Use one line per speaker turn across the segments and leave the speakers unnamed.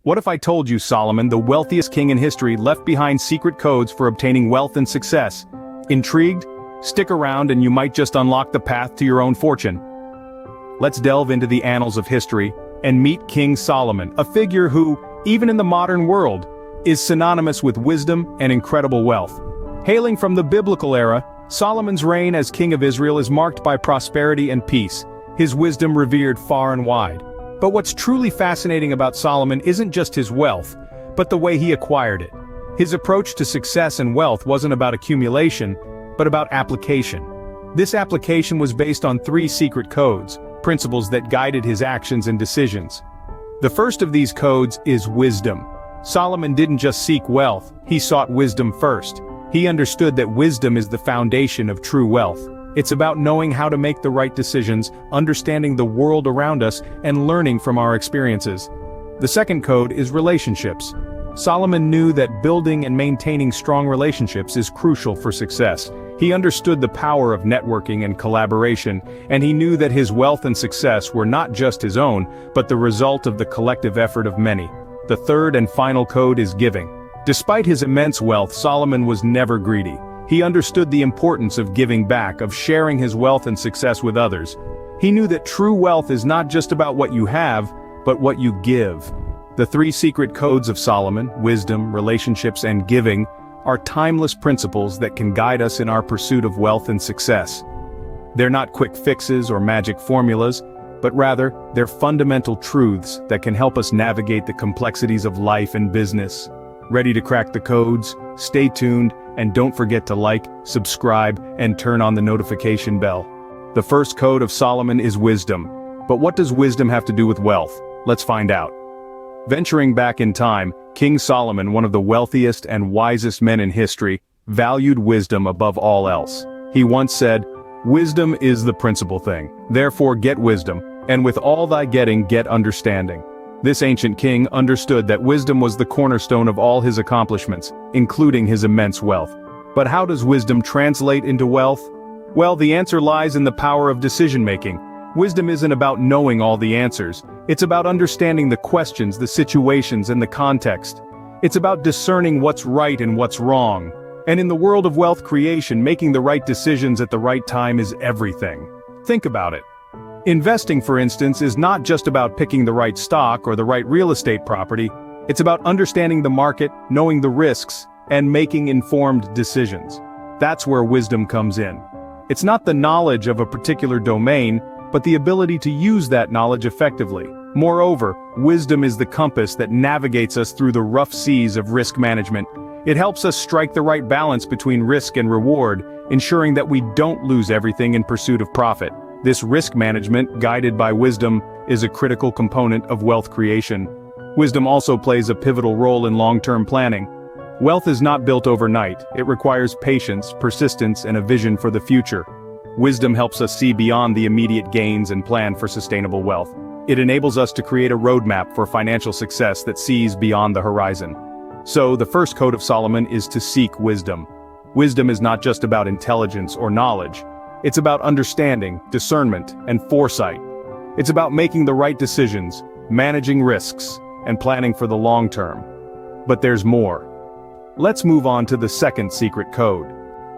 What if I told you Solomon, the wealthiest king in history, left behind secret codes for obtaining wealth and success? Intrigued? Stick around and you might just unlock the path to your own fortune. Let's delve into the annals of history and meet King Solomon, a figure who, even in the modern world, is synonymous with wisdom and incredible wealth. Hailing from the biblical era, Solomon's reign as king of Israel is marked by prosperity and peace, his wisdom revered far and wide. But what's truly fascinating about Solomon isn't just his wealth, but the way he acquired it. His approach to success and wealth wasn't about accumulation, but about application. This application was based on 3 secret codes, principles that guided his actions and decisions. The first of these codes is wisdom. Solomon didn't just seek wealth, he sought wisdom first. He understood that wisdom is the foundation of true wealth. It's about knowing how to make the right decisions, understanding the world around us, and learning from our experiences. The second code is relationships. Solomon knew that building and maintaining strong relationships is crucial for success. He understood the power of networking and collaboration, and he knew that his wealth and success were not just his own, but the result of the collective effort of many. The third and final code is giving. Despite his immense wealth, Solomon was never greedy. He understood the importance of giving back, of sharing his wealth and success with others. He knew that true wealth is not just about what you have, but what you give. The 3 secret codes of Solomon, wisdom, relationships, and giving, are timeless principles that can guide us in our pursuit of wealth and success. They're not quick fixes or magic formulas, but rather, they're fundamental truths that can help us navigate the complexities of life and business. Ready to crack the codes? Stay tuned, and don't forget to like, subscribe, and turn on the notification bell. The first code of Solomon is wisdom. But what does wisdom have to do with wealth? Let's find out. Venturing back in time, King Solomon, one of the wealthiest and wisest men in history, valued wisdom above all else. He once said, "Wisdom is the principal thing. Therefore get wisdom, and with all thy getting get understanding." This ancient king understood that wisdom was the cornerstone of all his accomplishments, including his immense wealth. But how does wisdom translate into wealth? Well, the answer lies in the power of decision-making. Wisdom isn't about knowing all the answers. It's about understanding the questions, the situations, and the context. It's about discerning what's right and what's wrong. And in the world of wealth creation, making the right decisions at the right time is everything. Think about it. Investing, for instance, is not just about picking the right stock or the right real estate property. It's about understanding the market, knowing the risks, and making informed decisions. That's where wisdom comes in. It's not the knowledge of a particular domain, but the ability to use that knowledge effectively. Moreover, wisdom is the compass that navigates us through the rough seas of risk management. It helps us strike the right balance between risk and reward, ensuring that we don't lose everything in pursuit of profit. This risk management, guided by wisdom, is a critical component of wealth creation. Wisdom also plays a pivotal role in long-term planning. Wealth is not built overnight. It requires patience, persistence, and a vision for the future. Wisdom helps us see beyond the immediate gains and plan for sustainable wealth. It enables us to create a roadmap for financial success that sees beyond the horizon. So, the first code of Solomon is to seek wisdom. Wisdom is not just about intelligence or knowledge. It's about understanding, discernment, and foresight. It's about making the right decisions, managing risks, and planning for the long term. But there's more. Let's move on to the second secret code.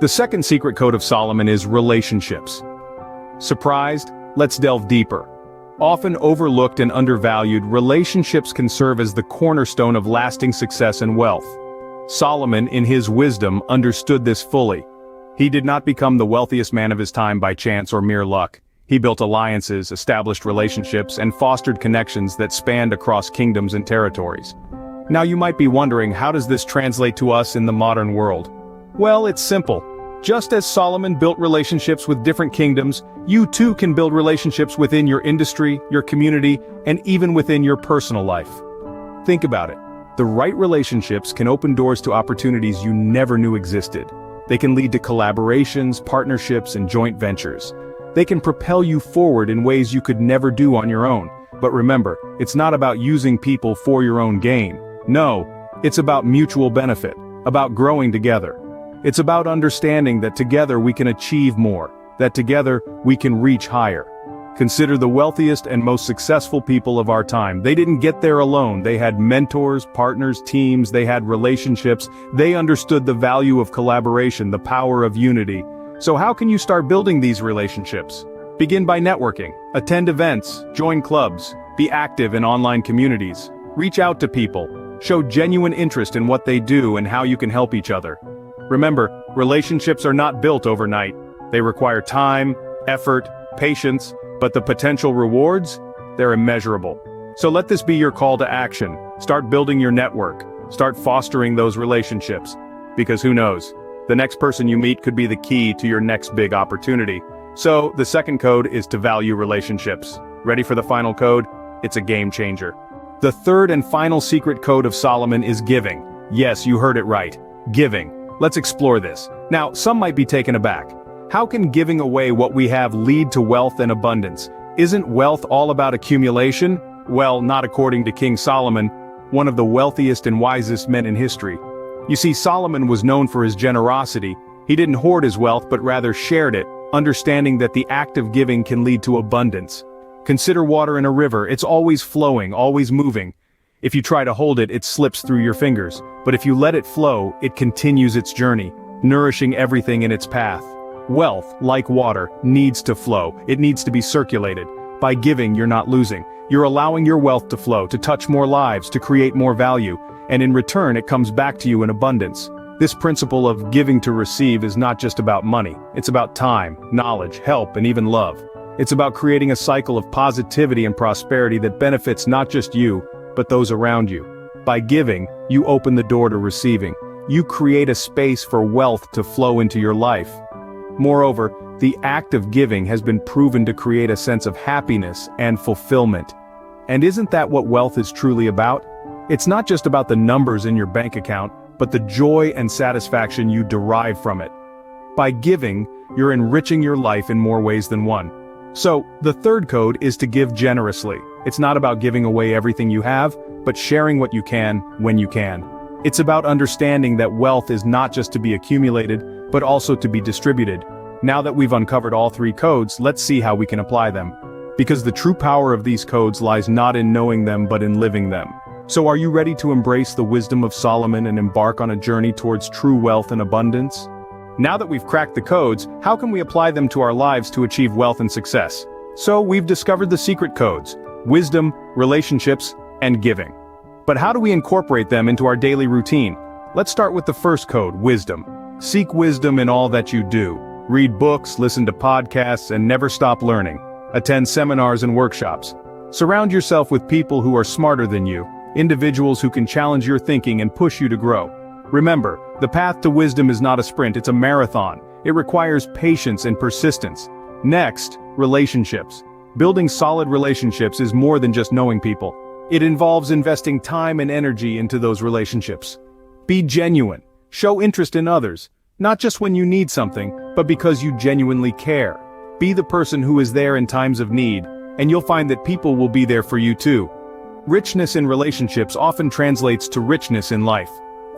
The second secret code of Solomon is relationships. Surprised? Let's delve deeper. Often overlooked and undervalued, relationships can serve as the cornerstone of lasting success and wealth. Solomon, in his wisdom, understood this fully. He did not become the wealthiest man of his time by chance or mere luck. He built alliances, established relationships, and fostered connections that spanned across kingdoms and territories. Now you might be wondering, how does this translate to us in the modern world? Well, it's simple. Just as Solomon built relationships with different kingdoms, you too can build relationships within your industry, your community, and even within your personal life. Think about it. The right relationships can open doors to opportunities you never knew existed. They can lead to collaborations, partnerships, and joint ventures. They can propel you forward in ways you could never do on your own. But remember, it's not about using people for your own gain. No, it's about mutual benefit, about growing together. It's about understanding that together we can achieve more, that together we can reach higher. Consider the wealthiest and most successful people of our time. They didn't get there alone. They had mentors, partners, teams, they had relationships. They understood the value of collaboration, the power of unity. So how can you start building these relationships? Begin by networking. Attend events, join clubs, be active in online communities. Reach out to people. Show genuine interest in what they do and how you can help each other. Remember, relationships are not built overnight. They require time, effort, patience, but the potential rewards, they're immeasurable. So let this be your call to action. Start building your network. Start fostering those relationships. Because who knows? The next person you meet could be the key to your next big opportunity. So, the second code is to value relationships. Ready for the final code? It's a game changer. The third and final secret code of Solomon is giving. Yes, you heard it right. Giving. Let's explore this. Now, some might be taken aback. How can giving away what we have lead to wealth and abundance? Isn't wealth all about accumulation? Well, not according to King Solomon, one of the wealthiest and wisest men in history. You see, Solomon was known for his generosity. He didn't hoard his wealth but rather shared it, understanding that the act of giving can lead to abundance. Consider water in a river. It's always flowing, always moving. If you try to hold it, it slips through your fingers. But if you let it flow, it continues its journey, nourishing everything in its path. Wealth, like water, needs to flow. It needs to be circulated. By giving, you're not losing. You're allowing your wealth to flow, to touch more lives, to create more value. And in return, it comes back to you in abundance. This principle of giving to receive is not just about money. It's about time, knowledge, help, and even love. It's about creating a cycle of positivity and prosperity that benefits not just you, but those around you. By giving, you open the door to receiving. You create a space for wealth to flow into your life. Moreover, the act of giving has been proven to create a sense of happiness and fulfillment. And isn't that what wealth is truly about? It's not just about the numbers in your bank account, but the joy and satisfaction you derive from it. By giving, you're enriching your life in more ways than one. So, the third code is to give generously. It's not about giving away everything you have, but sharing what you can, when you can. It's about understanding that wealth is not just to be accumulated, but also to be distributed. Now that we've uncovered all three codes, let's see how we can apply them. Because the true power of these codes lies not in knowing them but in living them. So are you ready to embrace the wisdom of Solomon and embark on a journey towards true wealth and abundance? Now that we've cracked the codes, how can we apply them to our lives to achieve wealth and success? So we've discovered the secret codes: wisdom, relationships, and giving. But how do we incorporate them into our daily routine? Let's start with the first code, wisdom. Seek wisdom in all that you do. Read books, listen to podcasts, and never stop learning. Attend seminars and workshops. Surround yourself with people who are smarter than you, individuals who can challenge your thinking and push you to grow. Remember, the path to wisdom is not a sprint, it's a marathon. It requires patience and persistence. Next, relationships. Building solid relationships is more than just knowing people. It involves investing time and energy into those relationships. Be genuine. Show interest in others, not just when you need something, but because you genuinely care. Be the person who is there in times of need, and you'll find that people will be there for you too. Richness in relationships often translates to richness in life.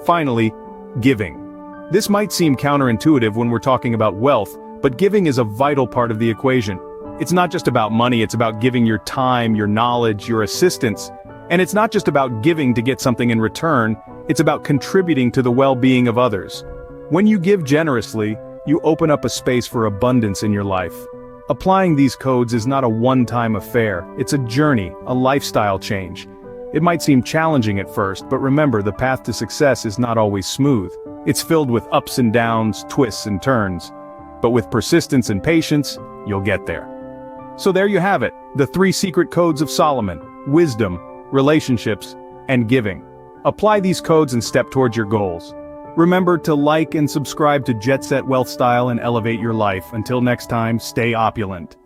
Finally, giving. This might seem counterintuitive when we're talking about wealth, but giving is a vital part of the equation. It's not just about money, it's about giving your time, your knowledge, your assistance. And it's not just about giving to get something in return, it's about contributing to the well-being of others. When you give generously, you open up a space for abundance in your life. Applying these codes is not a one-time affair, it's a journey, a lifestyle change. It might seem challenging at first, but remember, the path to success is not always smooth. It's filled with ups and downs, twists and turns. But with persistence and patience, you'll get there. So there you have it, the three secret codes of Solomon: wisdom, relationships, and giving. Apply these codes and step towards your goals. Remember to like and subscribe to Jetset Wealthstyle and elevate your life. Until next time, stay opulent.